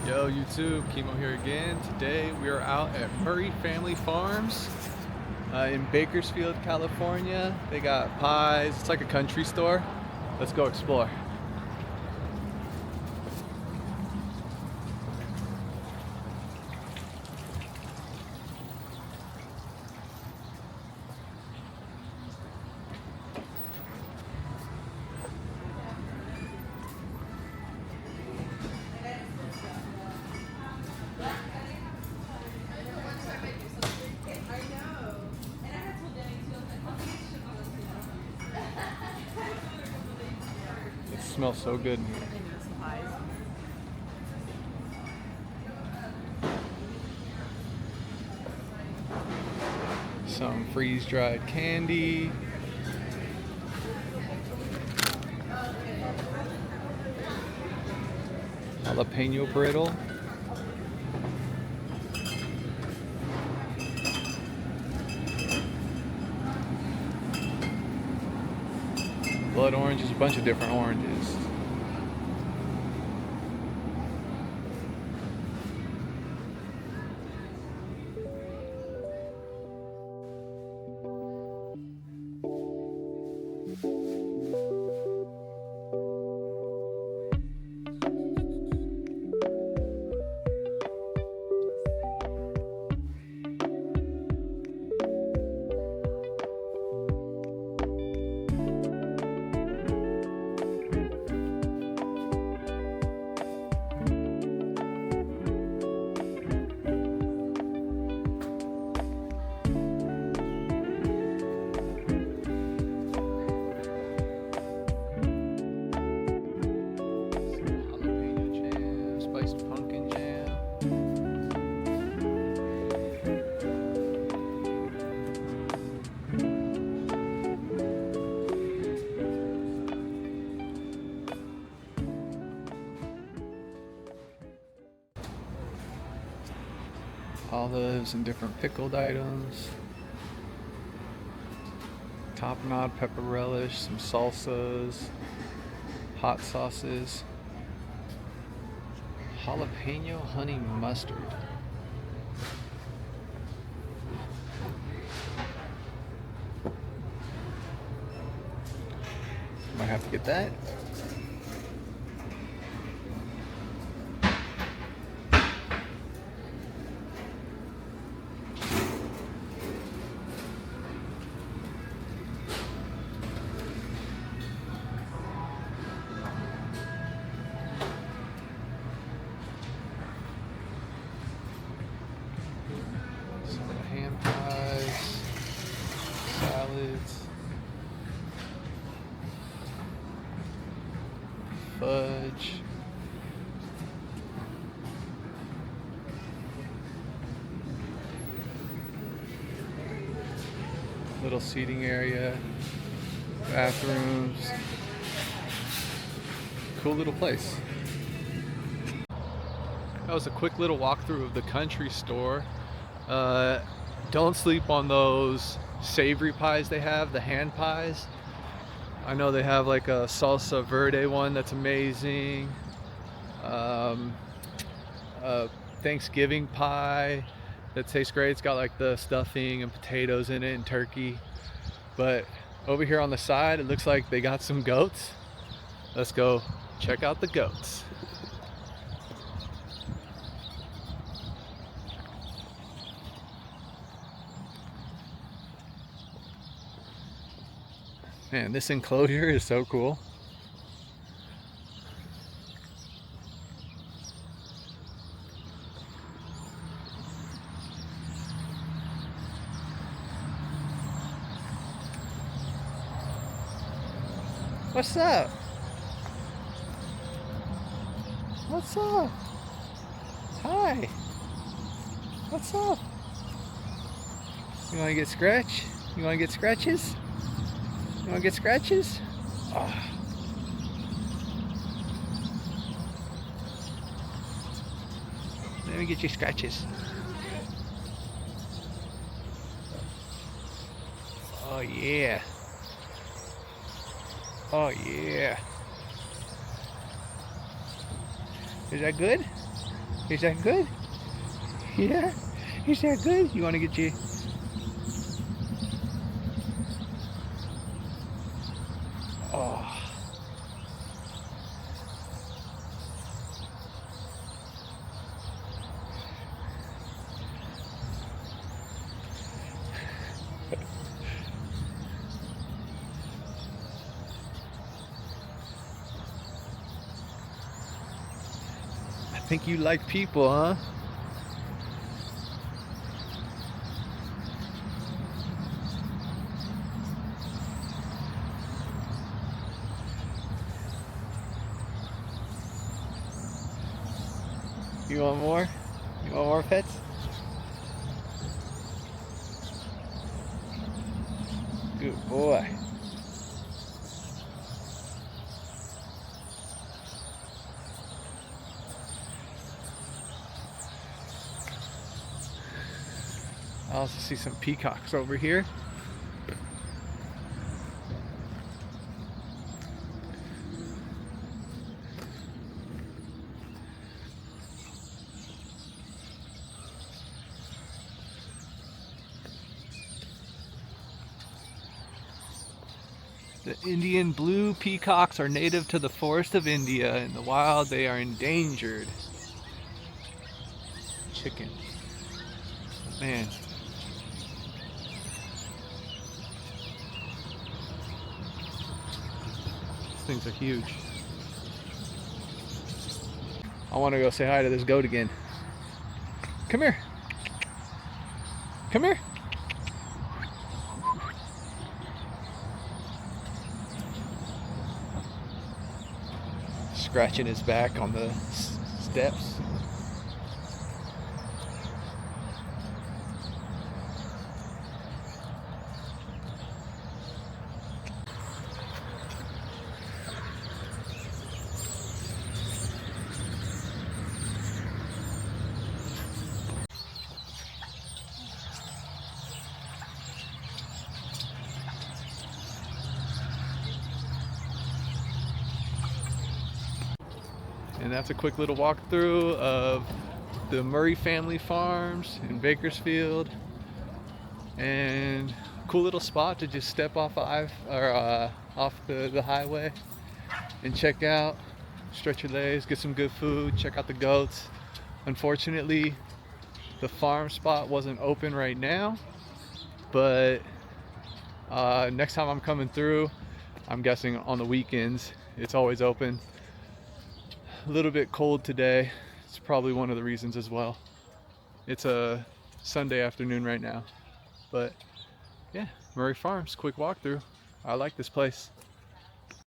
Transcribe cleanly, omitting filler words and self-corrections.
Yo YouTube, Chemo here again. Today we are out at Murray Family Farms in Bakersfield, California. They got pies, it's like a country store. Let's go explore. It smells so good in here. Some freeze-dried candy. Jalapeno brittle. Blood oranges, a bunch of different oranges. Pumpkin jam. Olives and different pickled items. Tapenade, pepper relish, some salsas, hot sauces. Jalapeno honey mustard. Might have to get that. Ham pies, salads, fudge, little seating area, bathrooms, cool little place. That was a quick little walkthrough of the country store. Don't sleep on those savory pies they have, the hand pies. I know they have like a salsa verde one that's amazing. A Thanksgiving pie that tastes great. It's got like the stuffing and potatoes in it and turkey. But over here on the side, it looks like they got some goats. Let's go check out the goats. Man, this enclosure is so cool. What's up? What's up? Hi. What's up? You want to get scratched? You want to get scratches? You want to get scratches? Oh. Let me get you scratches. Oh yeah. Oh yeah. Is that good? Is that good? Yeah? Is that good? You want to get you? Oh. I think you like people, huh? You want more? You want more pets? Good boy. I also see some peacocks over here. The Indian blue peacocks are native to the forest of India. In the wild, they are endangered. Chicken. Man. These things are huge. I want to go say hi to this goat again. Come here. Come here. Scratching his back on the steps. And that's a quick little walkthrough of the Murray family farms in Bakersfield, and cool little spot to just step off off the highway and check out, stretch your legs, get some good food, check out the goats. Unfortunately, the farm spot wasn't open right now, but next time I'm coming through, I'm guessing on the weekends, it's always open. A little bit cold today. It's probably one of the reasons as well. It's a Sunday afternoon right now. But yeah, Murray Farms, quick walkthrough. I like this place.